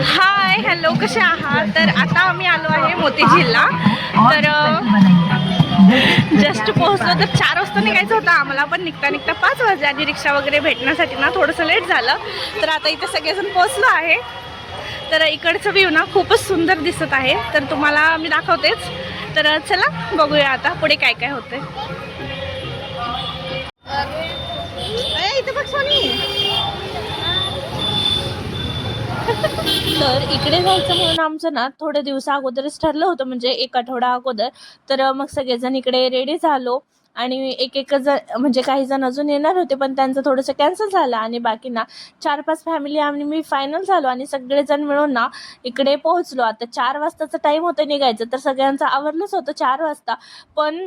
Hi hello, कसे आहात? तर आता आम्ही आलो आहे मोतीझीलला. तर जस्ट पोहोचलो. तर 4 वाजता निघायचं होतं आम्हाला, पण निघता निघता 5 वाजले आणि रिक्षा वगैरे भेटण्यासाठी ना थोडंसं लेट झालं. तर आता इथे सगळेजण पोहोचलो आहे. तर इकडचं व्ह्यू ना खूपच सुंदर दिसत आहे, तर तुम्हाला मी दाखवतेच. तर चला बघूया आता पुढे काय काय होतंय. इथे बघ सोनी. तर इकडे जायचं म्हणून आमचं ना थोड्या दिवसा अगोदरच ठरलं होतं, म्हणजे 1 आठवडा अगोदर. तर मग सगळेजण इकडे रेडी झालो आणि एक जण, म्हणजे काही जण अजून येणार होते पण त्यांचं थोडंसं कॅन्सल झालं आणि बाकी ना 4-5 फॅमिली आणि मी फायनल झालो आणि सगळेजण मिळून ना इकडे पोहोचलो. आता 4 वाजताचा टाईम होतं निघायचं, तर सगळ्यांचं आवरलंच होतं 4 वाजता. पण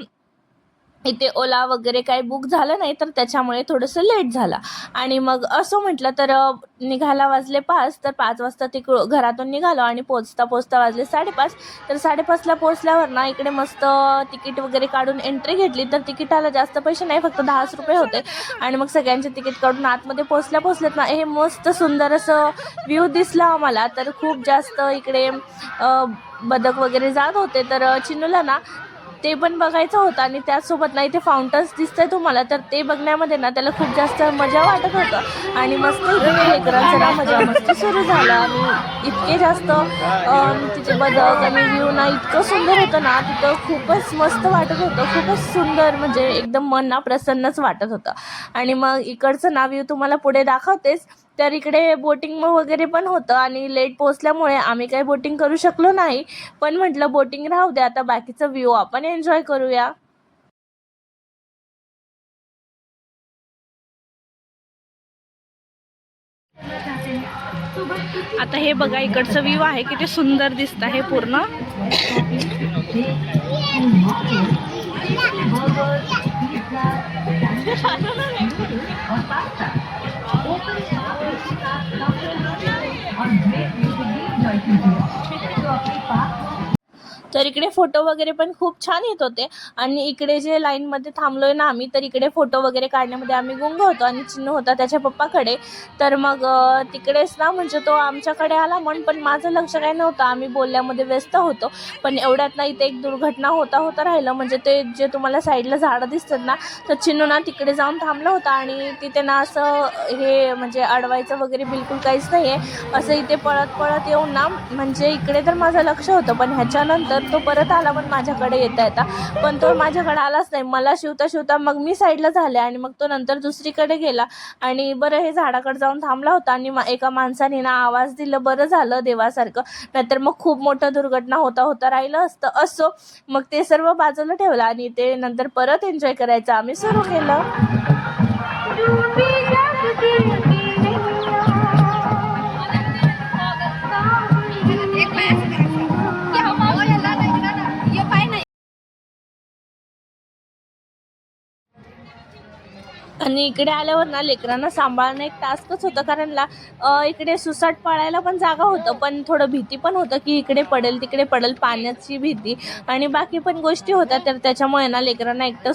इथे ओला वगैरे काही बुक झालं नाही, तर त्याच्यामुळे थोडंसं लेट झाला. आणि मग असं म्हटलं तर निघायला वाजले 5. तर 5 वाजता घरातून निघालो आणि पोचता पोचता वाजले 5:30. तर 5:30ला पोचल्यावर ना इकडे मस्त तिकीट वगैरे काढून एंट्री घेतली. तर तिकिटाला जास्त पैसे नाही, फक्त 10 रुपये होते. आणि मग सगळ्यांचे तिकीट काढून आतमध्ये पोचल्यात ना हे मस्त सुंदर असं व्ह्यू दिसला आम्हाला. तर खूप जास्त इकडे बदक वगैरे जात होते. तर चिन्नूला ना ते पण बघायचं होतं आणि त्याचसोबत ना इथे फाउंटन्स दिसतंय तुम्हाला, तर ते बघण्यामध्ये ना त्याला खूप जास्त मजा वाटत होतं. आणि मस्त इथे लेकरांचं ना मजा मस्ती सुरू झालं आणि इतके जास्त तिथे बदक आणि व्ह्यू ना इतकं सुंदर होतं ना, तिथं खूपच मस्त वाटत होतं. खूपच सुंदर, म्हणजे एकदम मन ना प्रसन्नच वाटत होतं. आणि मग इकडचं ना व्ह्यू तुम्हाला पुढे दाखवतेच. तर इकडे बोटिंग वगैरे पण होतं आणि लेट पोहोचल्यामुळे आम्ही काही बोटिंग करू शकलो नाही. पण म्हटलं बोटिंग राहू द्या, आता बाकीचं व्ह्यू आपण एन्जॉय करूया. आता हे बघा इकडचं व्ह्यू आहे, किती सुंदर दिसत आहे पूर्ण. तर इकडे फोटो वगैरे पण खूप छान येत होते. आणि इकडे जे लाईनमध्ये थांबलोय ना आम्ही, तर इकडे फोटो वगैरे काढण्यामध्ये आम्ही गुंग होतो आणि चिन्नू होता त्याच्या पप्पाकडे. तर मग तिकडेच ना, म्हणजे तो आमच्याकडे आला पण माझं लक्ष काही नव्हतं, आम्ही बोलण्यामध्ये व्यस्त होतो. पण एवढ्यात ना इथे एक दुर्घटना होता राहिलं. म्हणजे ते जे तुम्हाला साईडला झाडं दिसतात ना, तर चिन्नू ना तिकडे जाऊन थांबला होता आणि तिथे ना असं हे म्हणजे अडवायचं वगैरे बिलकुल काहीच नाही आहे. असं इथे पळत पळत येऊन ना, म्हणजे इकडे तर माझं लक्ष होतं, पण ह्याच्यानंतर तो परत आला पण माझ्याकडे येता पण तो माझ्याकडे आलाच नाही. मला शिवता मग मी साईडला झाले आणि मग तो नंतर दुसरीकडे गेला. आणि बरं हे झाडाकडे जाऊन थांबला होता आणि एका माणसाने ना आवाज दिला, बरं झालं देवासारखं, नाहीतर मग खूप मोठं दुर्घटना होता राहिलं असतं. असो, मग ते सर्व बाजूला ठेवलं आणि ते नंतर परत एन्जॉय करायचं आम्ही सुरू केलं. आणि इकडे आल्यावर ना लेकरांना सांभाळणं एक टास्कच होतं, कारण इकडे सुसाट पाळायला पण जागा होतं, पण थोडं भीती पण होतं की इकडे पडेल तिकडे पडेल, पाण्याची भीती आणि बाकी पण गोष्टी होत्या. तर त्याच्यामुळे ना लेकरांना एकटं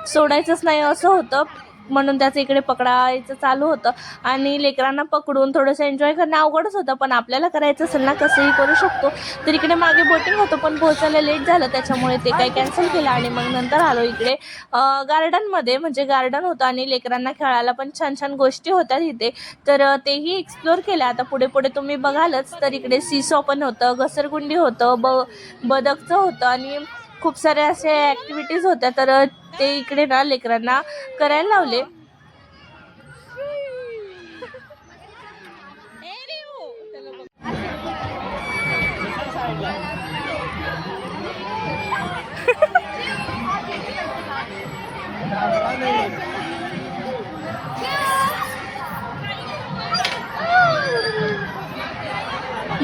सोडायचंच नाही असं होतं. म्हणून त्याचं इकडे पकडायचं चालू होतं आणि लेकरांना पकडून थोडंसं एन्जॉय करणं अवघडच होतं, पण आपल्याला करायचं असेल ना कसंही करू शकतो. तर इकडे मागे बोटिंग होतं पण पोहोचायला लेट झालं, त्याच्यामुळे ते काही कॅन्सल केलं आणि मग नंतर आलो इकडे गार्डनमध्ये. म्हणजे गार्डन होतं आणि लेकरांना खेळायला पण छान छान गोष्टी होत्या तिथे. तर तेही एक्सप्लोअर केल्या. आता पुढे पुढे तुम्ही बघालच. तर इकडे सीसॉ पण होतं, घसरगुंडी होतं, बदकचं होतं आणि खूप साऱ्या अशा ॲक्टिव्हिटीज होत्या. तर ते इकडे ना लेकरांना करायला लावले.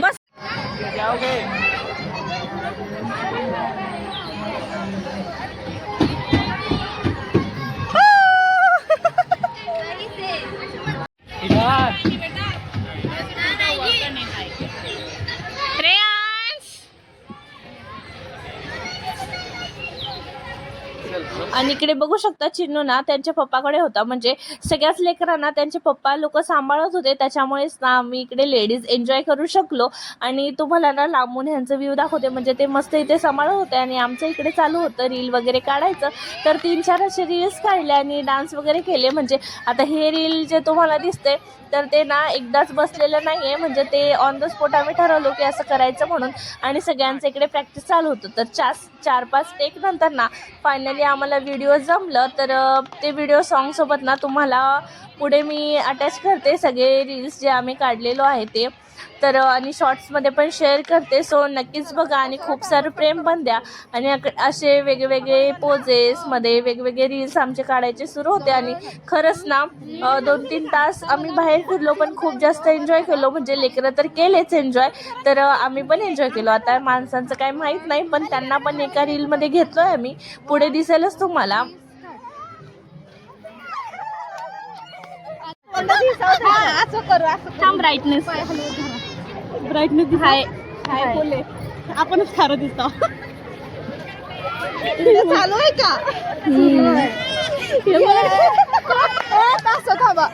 बस आणि इकडे बघू शकता चिन्नू ना त्यांच्या पप्पाकडे होता, म्हणजे सगळ्याच लेकरांना त्यांचे पप्पा लोक सांभाळत होते, त्याच्यामुळेच ना आम्ही इकडे लेडीज एन्जॉय करू शकलो. आणि तुम्हाला ना लांबून ह्यांचं व्ह्यू दाखवते, म्हणजे ते मस्त इथे सांभाळत होते आणि आमचं इकडे चालू होतं रील वगैरे काढायचं. तर 3-4 असे रील्स काढले आणि डान्स वगैरे केले. म्हणजे आता हे रील जे तुम्हाला दिसते तर ते ना एकदाच बसलेलं नाही आहे, म्हणजे ते ऑन द स्पॉट आम्ही ठरवलो की असं करायचं म्हणून. आणि सगळ्यांचं इकडे प्रॅक्टिस चालू होतं. तर 4-5 टेक नंतर ना फायनली आम्हाला व्हिडिओ जमलं. तर ते व्हिडिओ सॉन्गसोबत ना तुम्हाला पुढे मी अटॅच करते सगळे रील्स जे आम्ही काढलेलो आहे ते. तर आणि शॉर्ट्समध्ये पण शेअर करते. सो नक्कीच बघा आणि खूप सारं प्रेम पण द्या. आणि असे वेगवेगळे पोजेसमध्ये वेगवेगळे रील्स आमचे काढायचे सुरू होते. आणि खरंच ना 2-3 तास आम्ही बाहेर फिरलो, पण खूप जास्त एन्जॉय केलो. म्हणजे लेकरं तर केलेच एन्जॉय, तर आम्ही पण एन्जॉय केलो. आता माणसांचं काय माहीत नाही, पण त्यांना पण एका रीलमध्ये घेतलो आहे आम्ही, पुढे दिसेलच तुम्हाला. ब्राईटनेस हाय हाय बोले आपणच खारं दिसतो. चालू आहे का? थांबा.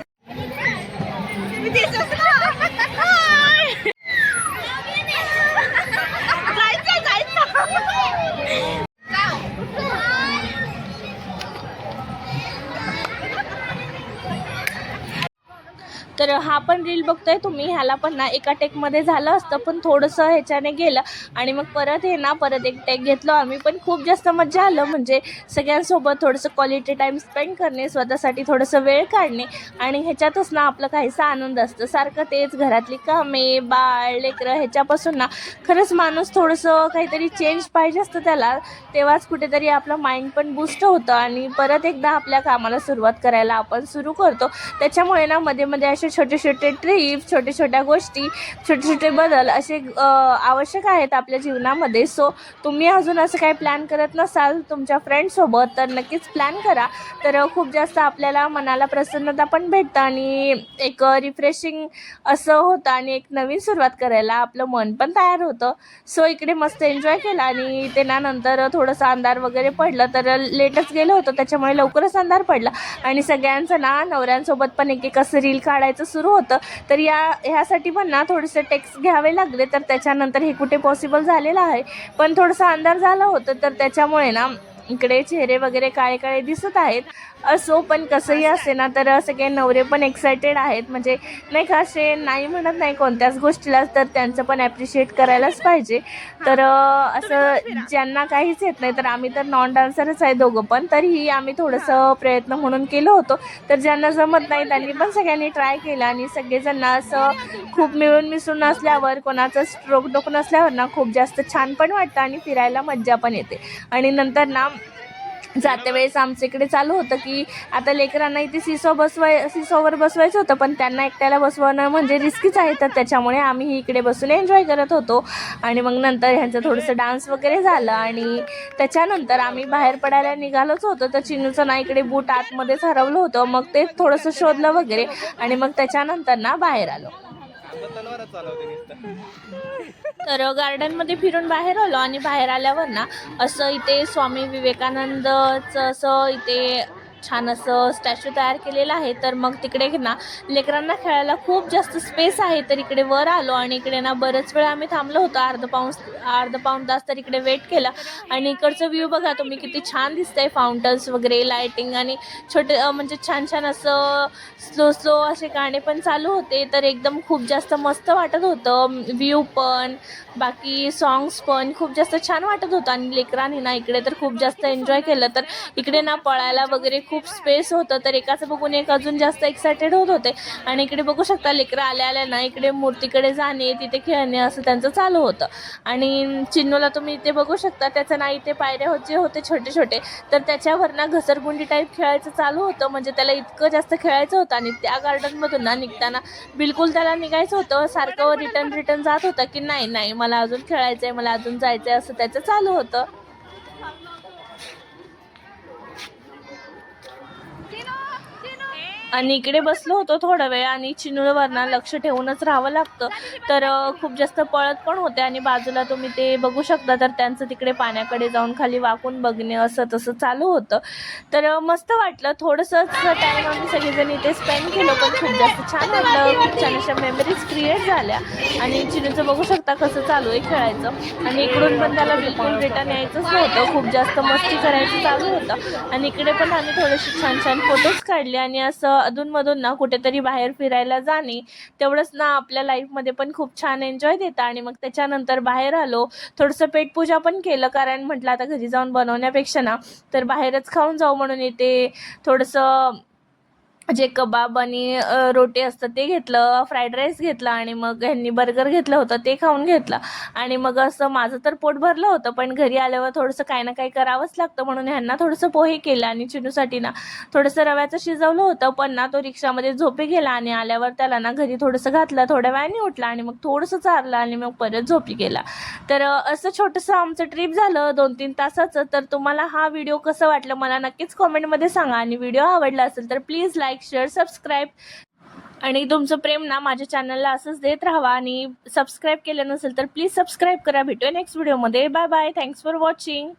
तर हा पण रील बघतोय तुम्ही, ह्याला पण ना एका टेकमध्ये झालं असतं, पण थोडंसं ह्याच्याने गेलं. आणि मग परत एक टेक घेतलो आम्ही. पण खूप जास्त मजा आलं, म्हणजे सगळ्यांसोबत थोडंसं क्वालिटी टाईम स्पेंड करणे, स्वतःसाठी थोडंसं वेळ काढणे. आणि ह्याच्यातच ना आपलं काहीसा आनंद असतं. सारखं तेच घरातली कामे, बाळ, लेकरं, ह्याच्यापासून ना खरंच माणूस थोडंसं काहीतरी चेंज पाहिजे असतं त्याला. तेव्हाच कुठेतरी आपलं माइंड पण बूस्ट होतं आणि परत एकदा आपल्या कामाला सुरुवात करायला आपण सुरू करतो. त्याच्यामुळे ना मध्ये मध्ये असे छोटे छोटे ट्रिप, छोट्या छोट्या गोष्टी, छोटे छोटे बदल असे आवश्यक आहेत आपल्या जीवनामध्ये. सो तुम्ही अजून असं काही प्लॅन करत नसाल तुमच्या फ्रेंड्ससोबत तर नक्कीच प्लॅन करा. तर खूप जास्त आपल्याला मनाला प्रसन्नता पण भेटतं आणि एक रिफ्रेशिंग असं होतं आणि एक नवीन सुरुवात करायला आपलं मन पण तयार होतं. सो इकडे मस्त एन्जॉय केला. आणि ते ना नंतर थोडंसं अंधार वगैरे पडलं, तर लेटच गेलं होतं त्याच्यामुळे लवकरच अंधार पडला. आणि सगळ्यांचं ना नवऱ्यांसोबत पण एक असं रील काढायचं सुरू होतं. तर ह्यासाठी पण ना थोडेसे टेक्स घ्यावे लागले. तर त्याच्यानंतर हे कुठे पॉसिबल झालेलं आहे, पण थोडंसं अंधार झालं होतं, तर त्याच्यामुळे ना इकडे चेहरे वगैरे काळे काळे दिसत आहेत. असो, पण कसंही असे ना तर सगळे नवरे पण एक्सायटेड आहेत, म्हणजे नाही का असे नाही म्हणत नाही कोणत्याच गोष्टीला, तर त्यांचं पण ॲप्रिशिएट करायलाच पाहिजे. तर असं ज्यांना काहीच येत नाही, तर आम्ही तर नॉन डान्सरच आहे दोघं पण, तरीही आम्ही थोडंसं प्रयत्न म्हणून केलो होतो. तर ज्यांना जमत नाही त्यांनी पण सगळ्यांनी ट्राय केलं. आणि सगळेजण असं खूप मिळून मिसळून असल्यावर, कोणाचं स्ट्रोक डोक नसल्यावर ना खूप जास्त छान पण वाटतं आणि फिरायला मज्जा पण येते. आणि नंतर ना जाते वेळेस आमच्या इकडे चालू होतं की आता लेकरांना इथे सिसोवर बसवायचं होतं, पण त्यांना एकट्याला बसवणं म्हणजे रिस्कीच आहे. तर त्याच्यामुळे आम्ही इकडे बसून एन्जॉय करत होतो. आणि मग नंतर ह्यांचं थोडंसं डान्स वगैरे झालं आणि त्याच्यानंतर आम्ही बाहेर पडायला निघालोच होतो. तर चिन्नूचं ना इकडे बूट आतमध्येच हरवलं होतं, मग ते थोडंसं शोधलं वगैरे आणि मग त्याच्यानंतर ना बाहेर आलो. तर गार्डनमध्ये फिरून बाहेर आलो आणि बाहेर आल्यावर ना असं इथे स्वामी विवेकानंदचं असं इथे छान असं स्टॅच्यू तयार केलेलं आहे. तर मग तिकडे ना लेकरांना खेळायला खूप जास्त स्पेस आहे. तर इकडे वर आलो आणि इकडे ना बरेच वेळ आम्ही थांबलो होतो, अर्धा पाऊण तास तर इकडे वेट केला. आणि इकडचं व्ह्यू बघा तुम्ही किती छान दिसतंय, फाउंटन्स वगैरे, लायटिंग आणि छोटे म्हणजे छान छान असं स्लो असे गाणे पण चालू होते. तर एकदम खूप जास्त मस्त वाटत होतं, व्ह्यू पण बाकी सॉंग्स पण खूप जास्त छान वाटत होतं. आणि लेकरांनी ना इकडे तर खूप जास्त एन्जॉय केलं. तर इकडे ना पळायला वगैरे खूप स्पेस होतं, तर एकाचं बघून एक अजून जास्त एक्सायटेड होत होते. आणि इकडे बघू शकता लेकरं आल्या ना इकडे मूर्तीकडे जाणे, तिथे खेळणे असं त्यांचं चालू होतं. आणि चिन्नूला तुम्ही इथे बघू शकता, त्याचं ना इथे पायऱ्या जे होते छोटे छोटे, तर त्याच्यावर ना घसरगुंडी टाईप खेळायचं चालू होतं. म्हणजे त्याला इतकं जास्त खेळायचं होतं. आणि त्या गार्डनमधून ना निघताना बिलकुल त्याला निघायचं होतं, सारखं रिटर्न जात होतं की नाही मला अजून खेळायचं आहे, मला अजून जायचं आहे, असं त्याचं चालू होतं. आणि इकडे बसलो होतो थोडा वेळ आणि चिनुळवरनं लक्ष ठेवूनच राहावं लागतं. तर खूप जास्त पळत पण होते आणि बाजूला तुम्ही ते बघू शकता तर त्यांचं तिकडे पाण्याकडे जाऊन खाली वाकून बघणे असं तसं चालू होतं. तर मस्त वाटलं. थोडंसंच टाईम आम्ही सगळेजण इथे स्पेंड केलं पण खूप जास्त छान वाटलं. खूप छान अशा मेमरीज क्रिएट झाल्या आणि चिनूचं बघू शकता कसं चालू आहे खेळायचं आणि इकडून पण त्याला बिलकुल रिटर्न यायचंच नव्हतं. खूप जास्त मस्ती करायचं चालू होतं आणि इकडे पण आम्ही थोडेसे छान छान फोटोज काढले आणि असं अधूनमधून ना कुठेतरी बाहेर फिरायला जाणे तेवढंच ना आपल्या लाईफमध्ये पण खूप छान एन्जॉय देतं. आणि मग त्याच्यानंतर बाहेर आलो, थोडंसं पेटपूजा पण केलं कारण म्हटलं आता घरी जाऊन बनवण्यापेक्षा ना तर बाहेरच खाऊन जाऊ म्हणून इथे थोडंसं जे कबाब आणि रोटी असतं ते घेतलं, फ्राईड राईस घेतला आणि मग ह्यांनी बर्गर घेतलं होतं ते खाऊन घेतलं. आणि मग असं माझं तर पोट भरलं होतं पण घरी आल्यावर थोडंसं काही ना काही करावंच लागतं म्हणून ह्यांना थोडंसं पोहे केलं आणि चिनूसाठी ना थोडंसं रव्याचं शिजवलं होतं. पण ना तो रिक्षामध्ये झोपी गेला आणि आल्यावर त्याला ना घरी थोडंसं घातलं, थोड्या वेळाने उठला आणि मग थोडंसं चारलं आणि मग परत झोपी गेला. तर असं छोटंसं आमचं ट्रिप झालं 2-3 तासाचं. तर तुम्हाला हा व्हिडिओ कसं वाटलं मला नक्कीच कॉमेंटमध्ये सांगा आणि व्हिडिओ आवडला असेल तर प्लीज लाईक शेअर सबस्क्राईब आणि तुमचं प्रेम ना माझ्या चॅनलला असंच देत राहावा आणि सबस्क्राईब केलं नसेल तर प्लीज सबस्क्राईब करा. भेटूया नेक्स्ट व्हिडिओमध्ये. Bye bye. Thanks for watching.